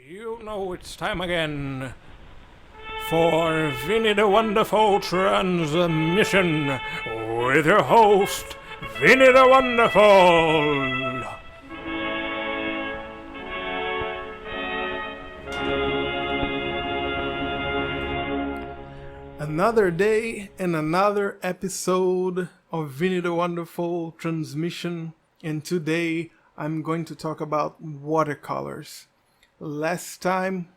You know it's time again for Viny the Wonderful Transmission with your host, Viny the Wonderful. Another day and another episode of Viny the Wonderful Transmission, and today I'm going to talk about watercolors. Last time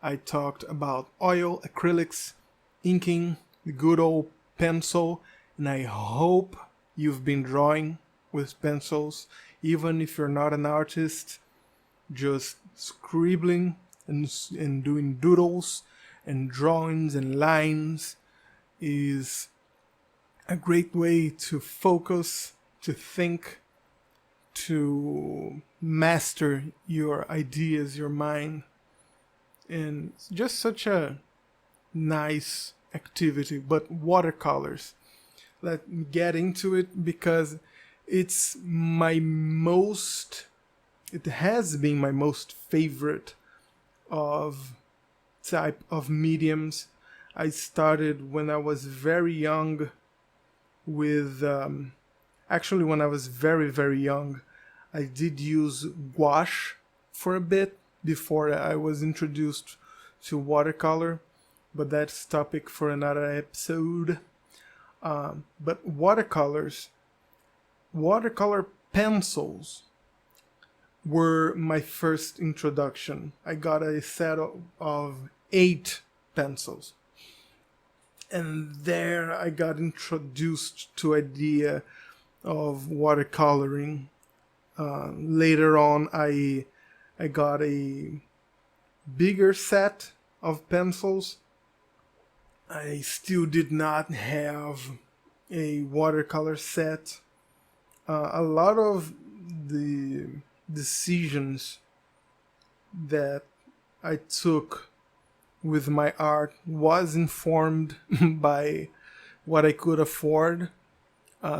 I talked about oil, acrylics, inking, the good old pencil, and I hope you've been drawing with pencils, even if you're not an artist, just scribbling and doing doodles and drawings and lines is a great way to focus, to think, to master your ideas, your mind. And it's just such a nice activity. But watercolors, let me get into it because it has been my most favorite of type of mediums. I started when I was very young with, actually when I was very, very young, I did use gouache for a bit before I was introduced to watercolor, but that's topic for another episode. But watercolor pencils were my first introduction. I got a set of 8 pencils. And there I got introduced to idea of watercoloring. Later on, I got a bigger set of pencils. I still did not have a watercolor set. A lot of the decisions that I took with my art was informed by what I could afford.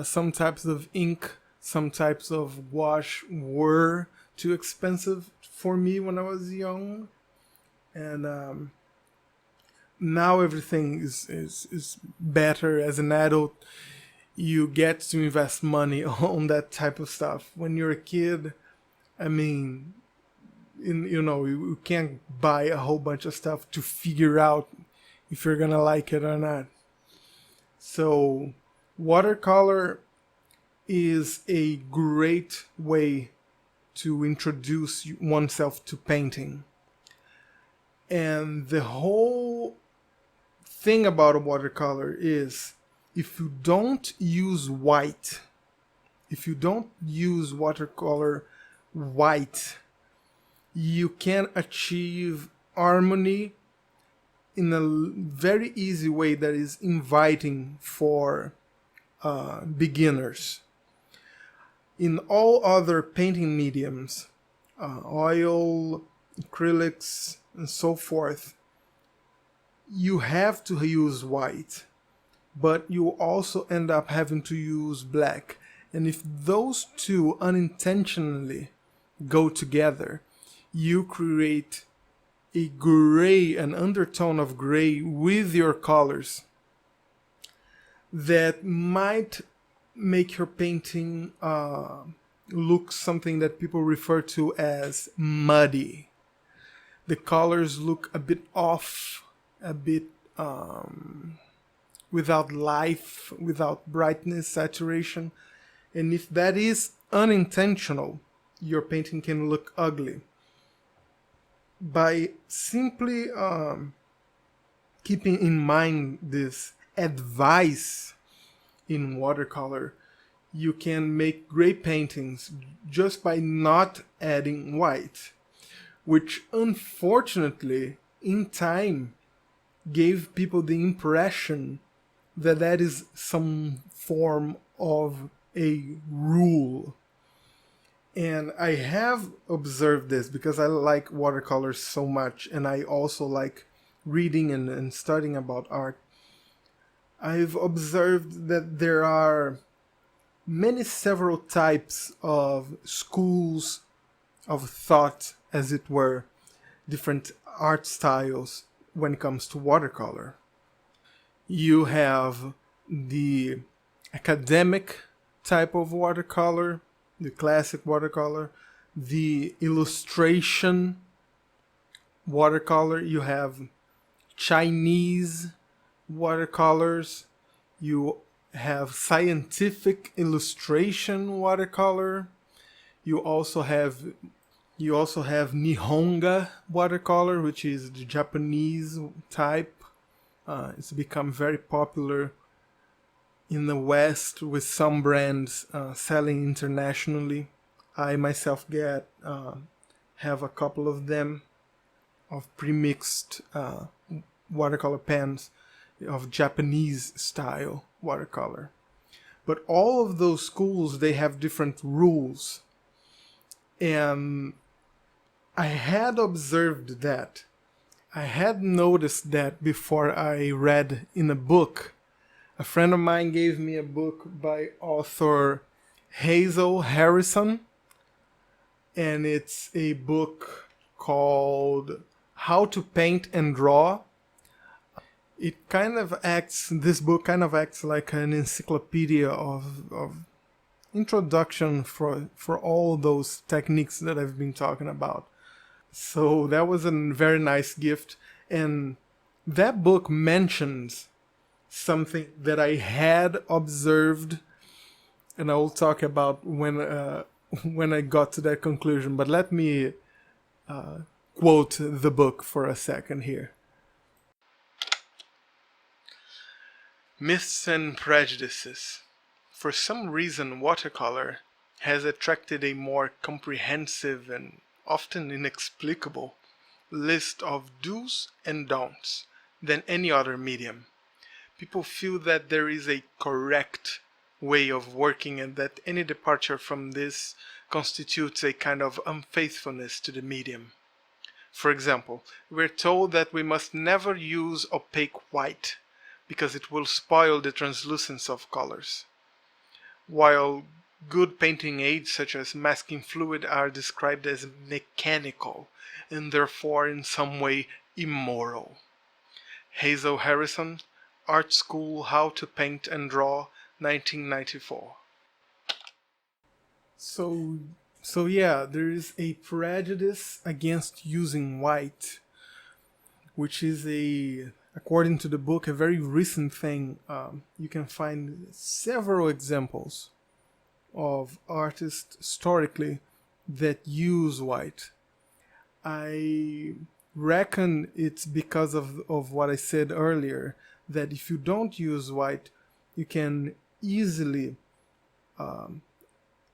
Some types of ink, some types of gouache were too expensive for me when I was young, and now everything is better. As an adult, you get to invest money on that type of stuff. When you're a kid, I mean, you can't buy a whole bunch of stuff to figure out if you're gonna like it or not. So watercolor is a great way to introduce oneself to painting. And the whole thing about a watercolor is if you don't use watercolor white, you can achieve harmony in a very easy way that is inviting for beginners. In all other painting mediums, oil, acrylics, and so forth, you have to use white, but you also end up having to use black. And if those two unintentionally go together, you create an undertone of gray with your colors that might make your painting look something that people refer to as muddy. The colors look a bit off, a bit without life, without brightness, saturation. And if that is unintentional, your painting can look ugly. By simply keeping in mind this advice in watercolor, you can make great paintings just by not adding white, which unfortunately in time gave people the impression that that is some form of a rule. And I have observed this because I like watercolors so much, and I also like reading and studying about art. I've observed that there are several types of schools of thought, as it were, different art styles when it comes to watercolor. You have the academic type of watercolor, the classic watercolor, the illustration watercolor. You have Chinese watercolors. You have scientific illustration watercolor. You also have Nihonga watercolor, which is the Japanese type. It's become very popular in the West with some brands selling internationally. I myself have a couple of them, of pre-mixed watercolor pens of Japanese style watercolor. But all of those schools, they have different rules. And I had observed that. I had noticed that before I read in a book. A friend of mine gave me a book by author Hazel Harrison, and it's a book called How to Paint and Draw. This book kind of acts like an encyclopedia of introduction for all those techniques that I've been talking about. So that was a very nice gift. And that book mentions something that I had observed, and I will talk about when I got to that conclusion. But let me quote the book for a second here. Myths and prejudices. For some reason, watercolor has attracted a more comprehensive and often inexplicable list of do's and don'ts than any other medium. People feel that there is a correct way of working and that any departure from this constitutes a kind of unfaithfulness to the medium. For example, we're told that we must never use opaque white because it will spoil the translucence of colors, while good painting aids such as masking fluid are described as mechanical and therefore in some way immoral. Hazel Harrison, Art School, How to Paint and Draw, 1994. So yeah, there is a prejudice against using white, which is according to the book, a very recent thing. You can find several examples of artists historically that use white. I reckon it's because of what I said earlier, that if you don't use white, you can easily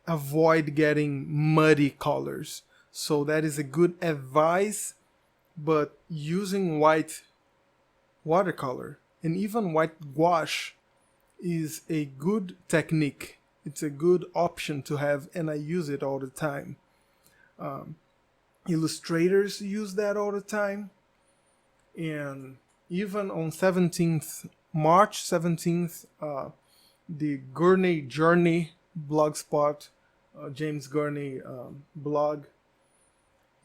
avoid getting muddy colors. So that is a good advice, but using white watercolor and even white gouache is a good technique. It's a good option to have, and I use it all the time. Illustrators use that all the time, and even on March 17th, the Gurney Journey blogspot, James Gurney blog,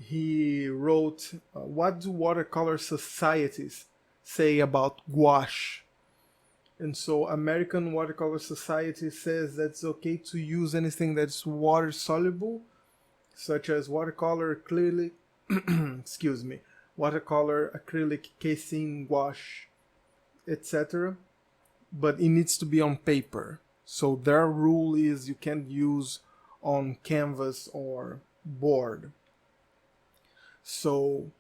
he wrote, what do watercolor societies say about gouache? And so American Watercolor Society says that's okay to use anything that's water soluble, such as watercolor acrylic, watercolor acrylic, casein, gouache, etc. But it needs to be on paper. So their rule is you can't use on canvas or board. So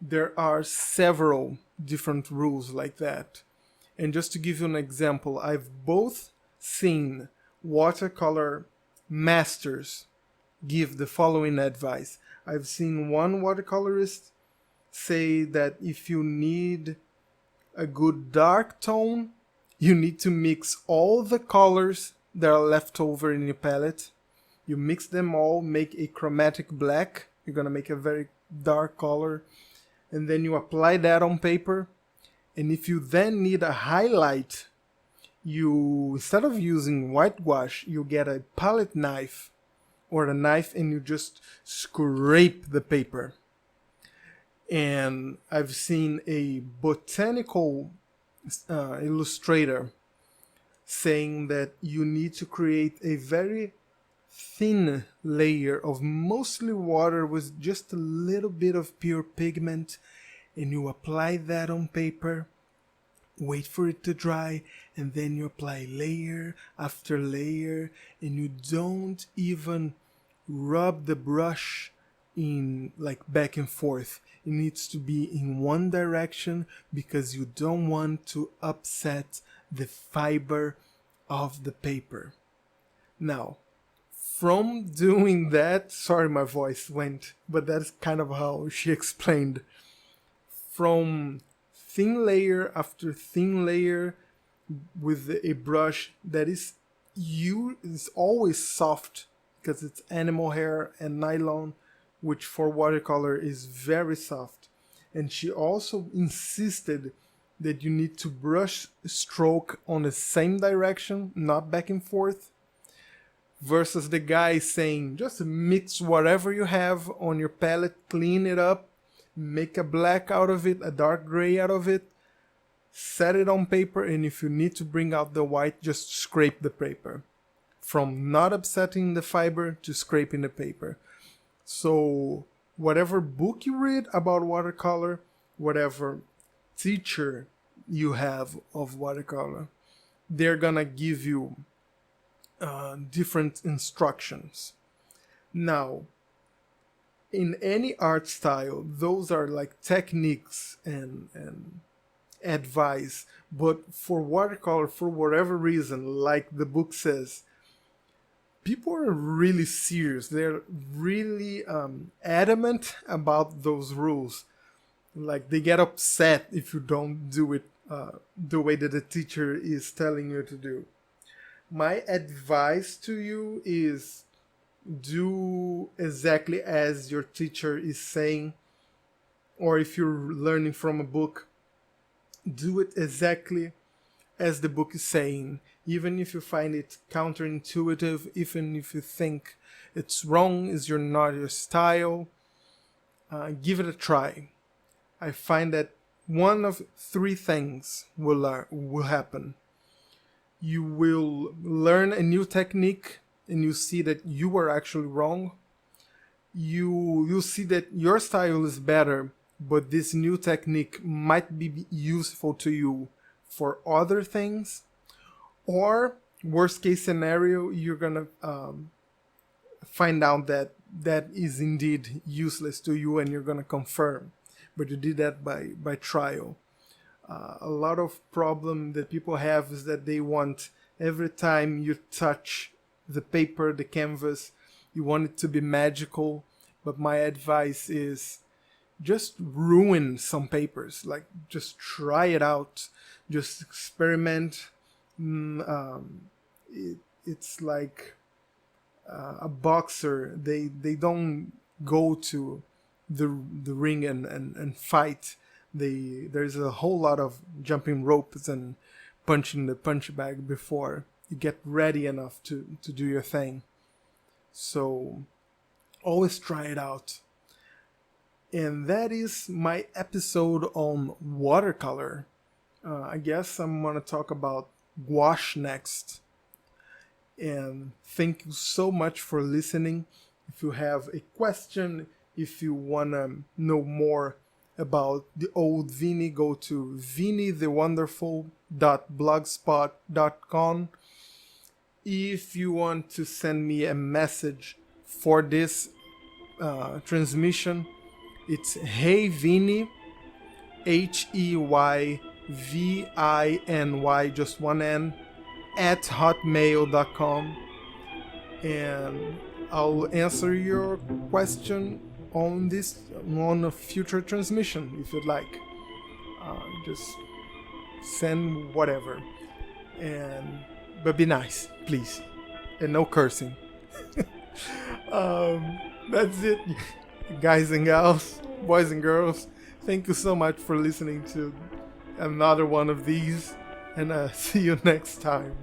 there are several different rules like that. And just to give you an example, I've both seen watercolor masters give the following advice. I've seen one watercolorist say that if you need a good dark tone, you need to mix all the colors that are left over in your palette. You mix them all, make a chromatic black. You're going to make a very dark color. And then you apply that on paper. And if you then need a highlight, you, instead of using white gouache, you get a palette knife or a knife and you just scrape the paper. And I've seen a botanical illustrator saying that you need to create a very thin layer of mostly water with just a little bit of pure pigment, and you apply that on paper, wait for it to dry, and then you apply layer after layer, and you don't even rub the brush in like back and forth. It needs to be in one direction because you don't want to upset the fiber of the paper. Now, from doing that, sorry my voice went, but that's kind of how she explained. From thin layer after thin layer with a brush that is always soft because it's animal hair and nylon, which for watercolor is very soft. And she also insisted that you need to brush stroke on the same direction, not back and forth, versus the guy saying just mix whatever you have on your palette, clean it up, make a black out of it, a dark gray out of it, set it on paper, and if you need to bring out the white, just scrape the paper. From not upsetting the fiber to scraping the paper. So whatever book you read about watercolor, whatever teacher you have of watercolor, they're gonna give you different instructions. Now, in any art style, those are like techniques and advice. But for watercolor, for whatever reason, like the book says, people are really serious. They're really adamant about those rules. Like they get upset if you don't do it the way that the teacher is telling you to do. My advice to you is do exactly as your teacher is saying, or if you're learning from a book, do it exactly as the book is saying, even if you find it counterintuitive, even if you think it's wrong, is not your style, give it a try. I find that one of three things will happen. You will learn a new technique and you see that you were actually wrong. You'll see that your style is better, but this new technique might be useful to you for other things. Or worst case scenario, you're gonna find out that that is indeed useless to you and you're gonna confirm. But you did that by trial. A lot of problem that people have is that they want every time you touch the paper, the canvas, you want it to be magical. But my advice is just ruin some papers. Like just try it out, just experiment. It's like a boxer. They don't go to the ring and fight. There's a whole lot of jumping ropes and punching the punch bag before you get ready enough to do your thing. So always try it out. And that is my episode on watercolor. I guess I'm going to talk about gouache next. And thank you so much for listening. If you have a question, if you want to know more about the old Viny, go to vinythewonderful.blogspot.com. If you want to send me a message for this transmission, it's Hey Viny, HEYVINY, just one N, at hotmail.com. And I'll answer your question on a future transmission if you'd like. Just send whatever, but be nice, please, and no cursing. That's it, guys and gals, boys and girls. Thank you so much for listening to another one of these, and see you next time.